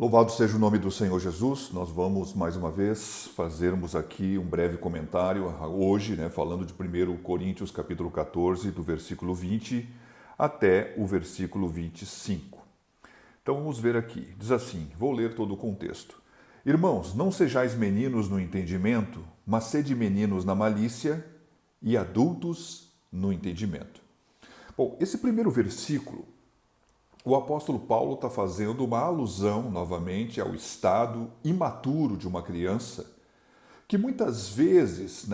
Louvado seja o nome do Senhor Jesus. Nós vamos mais uma vez fazermos aqui um breve comentário hoje, falando de 1 Coríntios capítulo 14, do versículo 20 até o versículo 25. Então vamos ver aqui. Diz assim, vou ler todo o contexto. Irmãos, não sejais meninos no entendimento, mas sede meninos na malícia e adultos no entendimento. Bom, esse primeiro versículo, o apóstolo Paulo está fazendo uma alusão, novamente, ao estado imaturo de uma criança, que muitas vezes,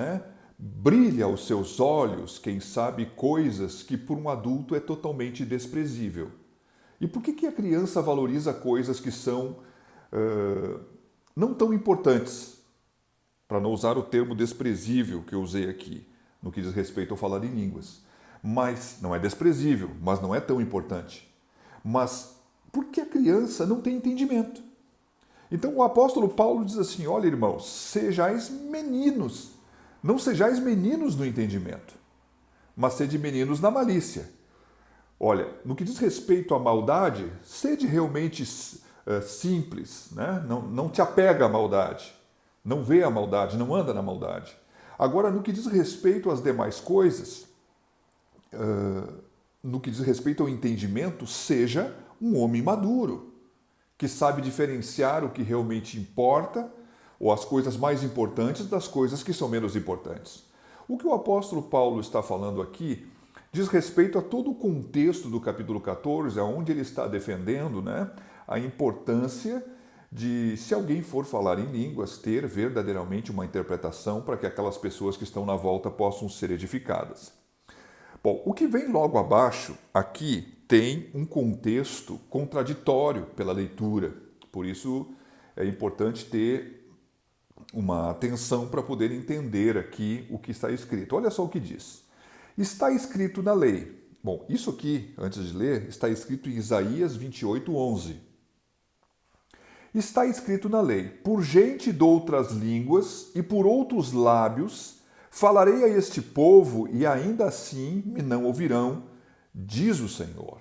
brilha aos seus olhos, quem sabe, coisas que por um adulto é totalmente desprezível. E por que a criança valoriza coisas que são não tão importantes? Para não usar o termo desprezível que eu usei aqui, no que diz respeito ao falar em línguas. Mas não é desprezível, mas não é tão importante. Mas porque a criança não tem entendimento. Então o apóstolo Paulo diz assim, olha irmãos, sejais meninos, não sejais meninos no entendimento, mas sede meninos na malícia. Olha, no que diz respeito à maldade, sede realmente simples, não te apega à maldade, não vê a maldade, não anda na maldade. Agora, no que diz respeito às demais coisas, no que diz respeito ao entendimento, seja um homem maduro, que sabe diferenciar o que realmente importa, ou as coisas mais importantes das coisas que são menos importantes. O que o apóstolo Paulo está falando aqui diz respeito a todo o contexto do capítulo 14, onde ele está defendendo a importância de, se alguém for falar em línguas, ter verdadeiramente uma interpretação para que aquelas pessoas que estão na volta possam ser edificadas. Bom, o que vem logo abaixo aqui tem um contexto contraditório pela leitura, por isso é importante ter uma atenção para poder entender aqui o que está escrito. Olha só o que diz. Está escrito na lei. Bom, isso aqui, antes de ler, está escrito em Isaías 28:11. Está escrito na lei, por gente de outras línguas e por outros lábios falarei a este povo e ainda assim me não ouvirão, diz o Senhor.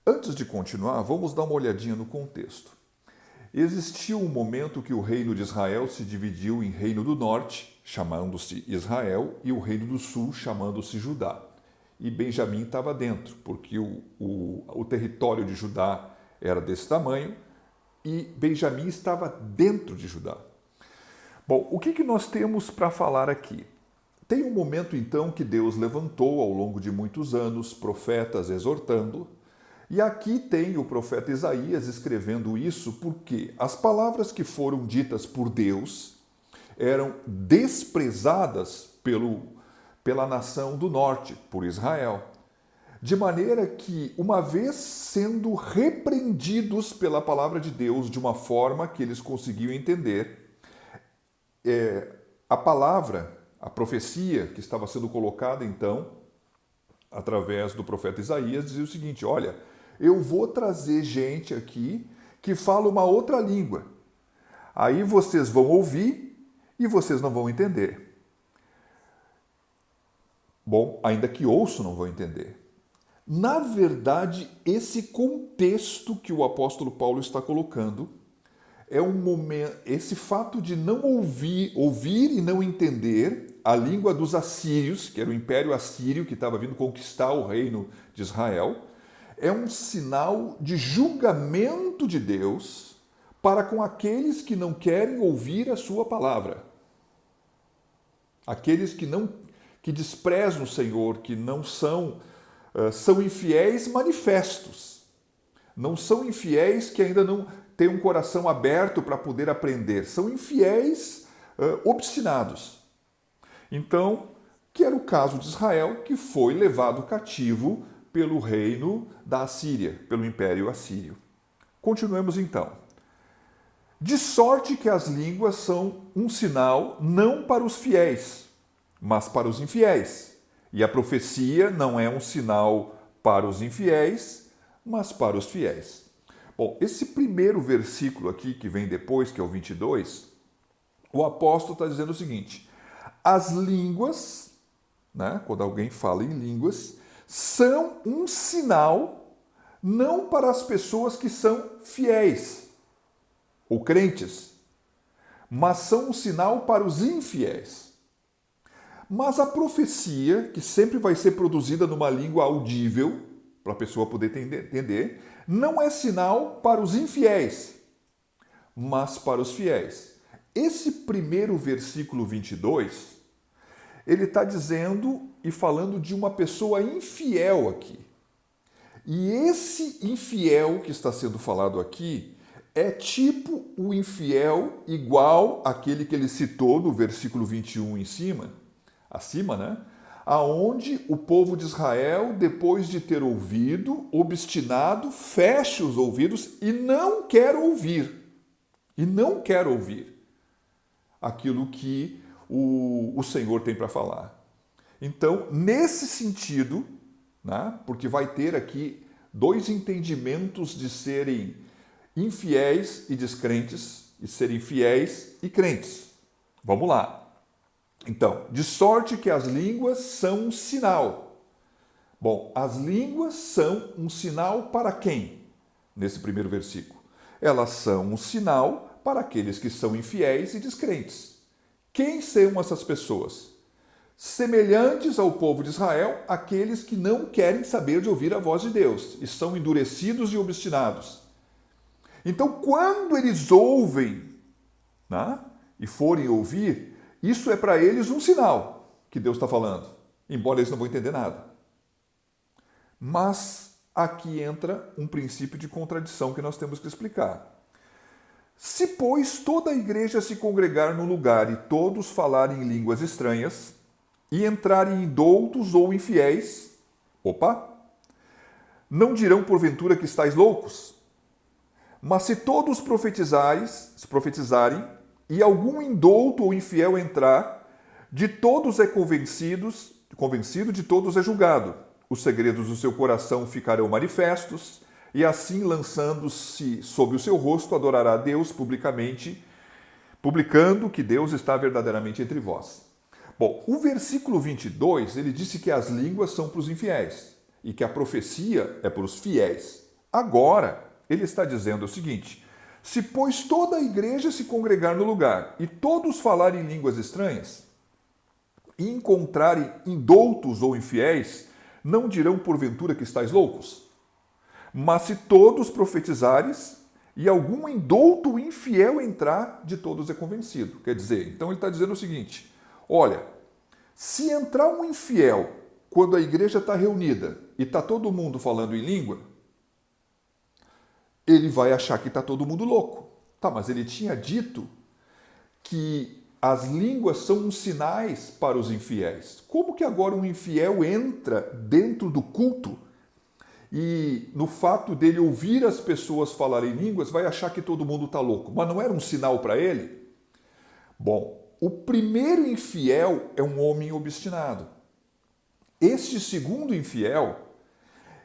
Antes de continuar, vamos dar uma olhadinha no contexto. Existiu um momento que o reino de Israel se dividiu em reino do norte, chamando-se Israel, e o reino do sul, chamando-se Judá. E Benjamim estava dentro, porque o território de Judá era desse tamanho e Benjamim estava dentro de Judá. Bom, o que nós temos para falar aqui? Tem um momento, então, que Deus levantou ao longo de muitos anos profetas exortando, e aqui tem o profeta Isaías escrevendo isso porque as palavras que foram ditas por Deus eram desprezadas pela nação do norte, por Israel. De maneira que, uma vez sendo repreendidos pela palavra de Deus de uma forma que eles conseguiam entender, a palavra, a profecia que estava sendo colocada então, através do profeta Isaías, dizia o seguinte, olha, eu vou trazer gente aqui que fala uma outra língua. Aí vocês vão ouvir e vocês não vão entender. Bom, ainda que ouçam, não vão entender. Na verdade, esse contexto que o apóstolo Paulo está colocando é um momento, esse fato de não ouvir e não entender a língua dos assírios, que era o império assírio que estava vindo conquistar o reino de Israel, é um sinal de julgamento de Deus para com aqueles que não querem ouvir a sua palavra. Aqueles que desprezam o Senhor, que não são infiéis manifestos. Não são infiéis que ainda não têm um coração aberto para poder aprender. São infiéis obstinados. Então, que era o caso de Israel, que foi levado cativo pelo reino da Assíria, pelo Império Assírio. Continuemos então. De sorte que as línguas são um sinal não para os fiéis, mas para os infiéis. E a profecia não é um sinal para os infiéis, mas para os fiéis. Bom, esse primeiro versículo aqui, que vem depois, que é o 22, o apóstolo está dizendo o seguinte, as línguas, quando alguém fala em línguas, são um sinal não para as pessoas que são fiéis, ou crentes, mas são um sinal para os infiéis. Mas a profecia, que sempre vai ser produzida numa língua audível, para a pessoa poder entender, não é sinal para os infiéis, mas para os fiéis. Esse primeiro versículo 22, ele está dizendo e falando de uma pessoa infiel aqui. E esse infiel que está sendo falado aqui é tipo o infiel igual àquele que ele citou no versículo 21 acima, né? Aonde o povo de Israel, depois de ter ouvido, obstinado, fecha os ouvidos e não quer ouvir. E não quer ouvir aquilo que o Senhor tem para falar. Então, nesse sentido, né, porque vai ter aqui dois entendimentos de serem infiéis e descrentes, e serem fiéis e crentes. Vamos lá. Então, de sorte que as línguas são um sinal. Bom, as línguas são um sinal para quem? Nesse primeiro versículo. Elas são um sinal para aqueles que são infiéis e descrentes. Quem são essas pessoas? Semelhantes ao povo de Israel, aqueles que não querem saber de ouvir a voz de Deus e são endurecidos e obstinados. Então, quando eles ouvem, né, e forem ouvir, isso é para eles um sinal que Deus está falando, embora eles não vão entender nada. Mas aqui entra um princípio de contradição que nós temos que explicar. Se, pois, toda a igreja se congregar no lugar e todos falarem em línguas estranhas, e entrarem indoutos ou infiéis, não dirão porventura que estáis loucos? Mas se todos profetizarem, e algum indouto ou infiel entrar, de todos é convencido, de todos é julgado. Os segredos do seu coração ficarão manifestos, e assim, lançando-se sob o seu rosto, adorará a Deus publicamente, publicando que Deus está verdadeiramente entre vós. Bom, o versículo 22, ele disse que as línguas são para os infiéis e que a profecia é para os fiéis. Agora, ele está dizendo o seguinte: se, pois, toda a igreja se congregar no lugar e todos falarem línguas estranhas e encontrarem indoutos ou infiéis, não dirão porventura que estáis loucos? Mas se todos profetizares e algum indouto ou infiel entrar, de todos é convencido. Quer dizer, então ele está dizendo o seguinte: olha, se entrar um infiel quando a igreja está reunida e está todo mundo falando em língua, ele vai achar que está todo mundo louco. Tá, mas ele tinha dito que as línguas são uns sinais para os infiéis. Como que agora um infiel entra dentro do culto e no fato dele ouvir as pessoas falarem línguas vai achar que todo mundo está louco? Mas não era um sinal para ele? Bom, o primeiro infiel é um homem obstinado. Este segundo infiel,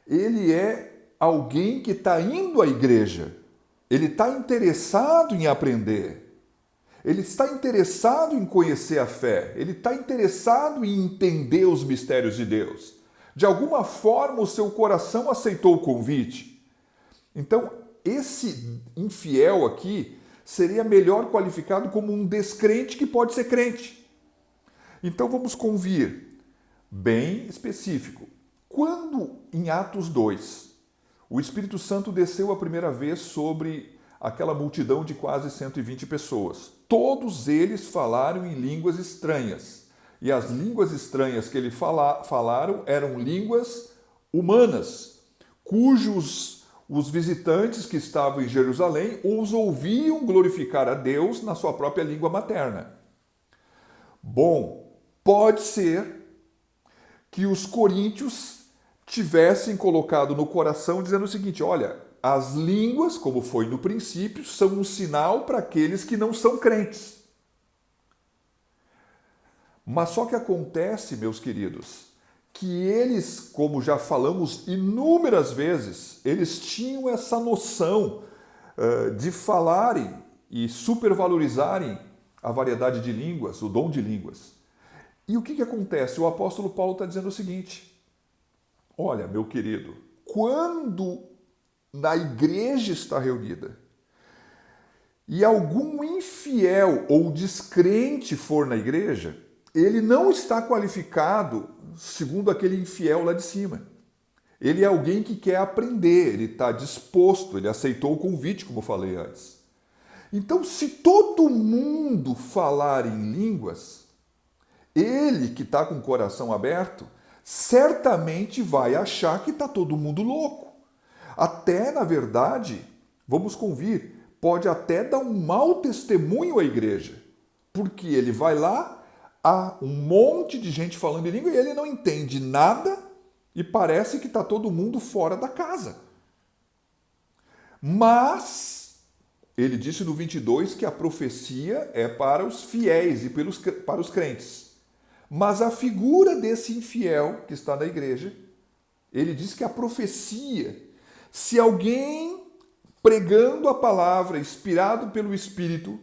ele é alguém que está indo à igreja. Ele está interessado em aprender. Ele está interessado em conhecer a fé. Ele está interessado em entender os mistérios de Deus. De alguma forma, o seu coração aceitou o convite. Então, esse infiel aqui seria melhor qualificado como um descrente que pode ser crente. Então, vamos convir bem específico. Quando, em Atos 2, o Espírito Santo desceu a primeira vez sobre aquela multidão de quase 120 pessoas. Todos eles falaram em línguas estranhas. E as línguas estranhas que eles falaram eram línguas humanas, cujos os visitantes que estavam em Jerusalém os ouviam glorificar a Deus na sua própria língua materna. Bom, pode ser que os coríntios tivessem colocado no coração dizendo o seguinte: olha, as línguas, como foi no princípio, são um sinal para aqueles que não são crentes. Mas só que acontece, meus queridos, que eles, como já falamos inúmeras vezes, eles tinham essa noção de falarem e supervalorizarem a variedade de línguas, o dom de línguas. E o que acontece? O apóstolo Paulo está dizendo o seguinte: olha, meu querido, quando na igreja está reunida e algum infiel ou descrente for na igreja, ele não está qualificado segundo aquele infiel lá de cima. Ele é alguém que quer aprender, ele está disposto, ele aceitou o convite, como eu falei antes. Então, se todo mundo falar em línguas, ele que está com o coração aberto, certamente vai achar que está todo mundo louco. Até, na verdade, vamos convir, pode até dar um mau testemunho à igreja, porque ele vai lá, há um monte de gente falando em língua e ele não entende nada e parece que está todo mundo fora da casa. Mas ele disse no 22 que a profecia é para os fiéis e para os crentes. Mas a figura desse infiel que está na igreja, ele diz que a profecia, se alguém pregando a palavra, inspirado pelo Espírito,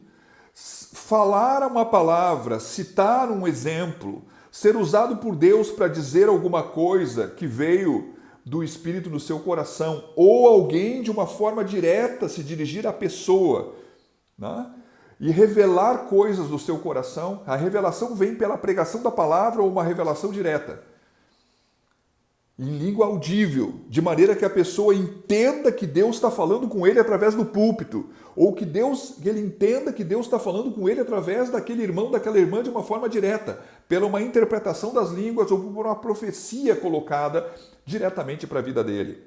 falar uma palavra, citar um exemplo, ser usado por Deus para dizer alguma coisa que veio do Espírito no seu coração, ou alguém de uma forma direta se dirigir à pessoa, né? E revelar coisas do seu coração, a revelação vem pela pregação da palavra ou uma revelação direta, em língua audível, de maneira que a pessoa entenda que Deus está falando com ele através do púlpito, ou que ele entenda que Deus está falando com ele através daquele irmão, daquela irmã, de uma forma direta, pela uma interpretação das línguas ou por uma profecia colocada diretamente para a vida dele.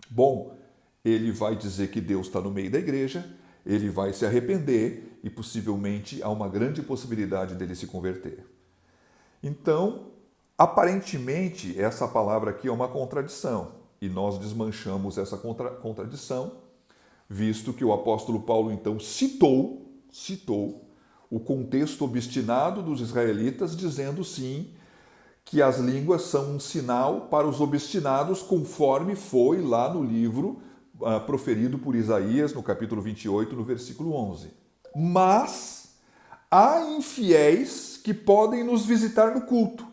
Bom, ele vai dizer que Deus está no meio da igreja, ele vai se arrepender e possivelmente há uma grande possibilidade dele se converter. Então, aparentemente, essa palavra aqui é uma contradição e nós desmanchamos essa contradição, visto que o apóstolo Paulo então citou o contexto obstinado dos israelitas, dizendo sim que as línguas são um sinal para os obstinados, conforme foi lá no livro proferido por Isaías, no capítulo 28, no versículo 11. Mas há infiéis que podem nos visitar no culto.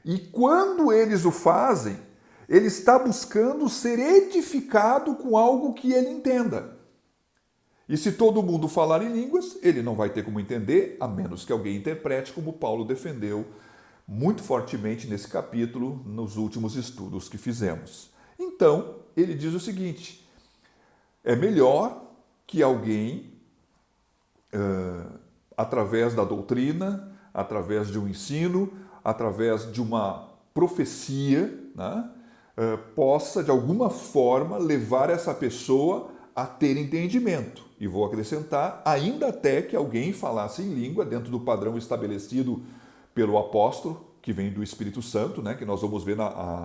E quando eles o fazem, ele está buscando ser edificado com algo que ele entenda. E se todo mundo falar em línguas, ele não vai ter como entender, a menos que alguém interprete, como Paulo defendeu muito fortemente nesse capítulo, nos últimos estudos que fizemos. Então, ele diz o seguinte: é melhor que alguém, através da doutrina, através de um ensino, através de uma profecia, né, possa, de alguma forma, levar essa pessoa a ter entendimento. E vou acrescentar, ainda até que alguém falasse em língua, dentro do padrão estabelecido pelo apóstolo, que vem do Espírito Santo, né, que nós vamos ver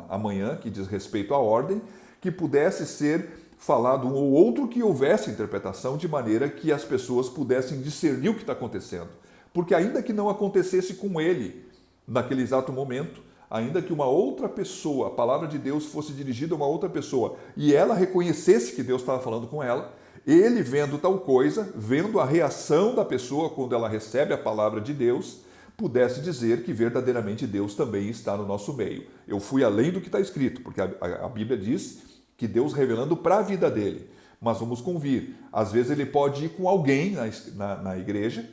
amanhã, que diz respeito à ordem, que pudesse ser falado um ou outro, que houvesse interpretação, de maneira que as pessoas pudessem discernir o que está acontecendo. Porque ainda que não acontecesse com ele, naquele exato momento, ainda que uma outra pessoa, a palavra de Deus fosse dirigida a uma outra pessoa, e ela reconhecesse que Deus estava falando com ela, ele vendo tal coisa, vendo a reação da pessoa quando ela recebe a palavra de Deus, pudesse dizer que verdadeiramente Deus também está no nosso meio. Eu fui além do que está escrito, porque a Bíblia diz que Deus revelando para a vida dele. Mas vamos convir, às vezes ele pode ir com alguém na igreja,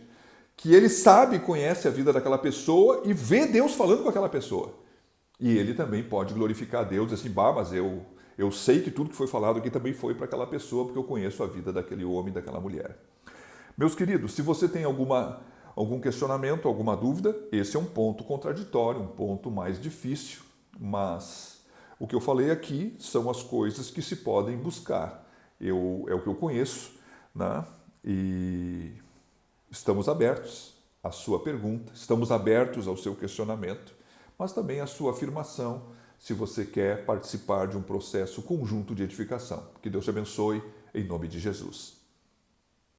que ele sabe, conhece a vida daquela pessoa e vê Deus falando com aquela pessoa. E ele também pode glorificar a Deus, assim, mas eu sei que tudo que foi falado aqui também foi para aquela pessoa, porque eu conheço a vida daquele homem, daquela mulher. Meus queridos, se você tem algum questionamento, alguma dúvida, esse é um ponto contraditório, um ponto mais difícil, mas o que eu falei aqui são as coisas que se podem buscar. É o que eu conheço, né? E estamos abertos à sua pergunta, estamos abertos ao seu questionamento, mas também à sua afirmação, se você quer participar de um processo conjunto de edificação. Que Deus te abençoe, em nome de Jesus.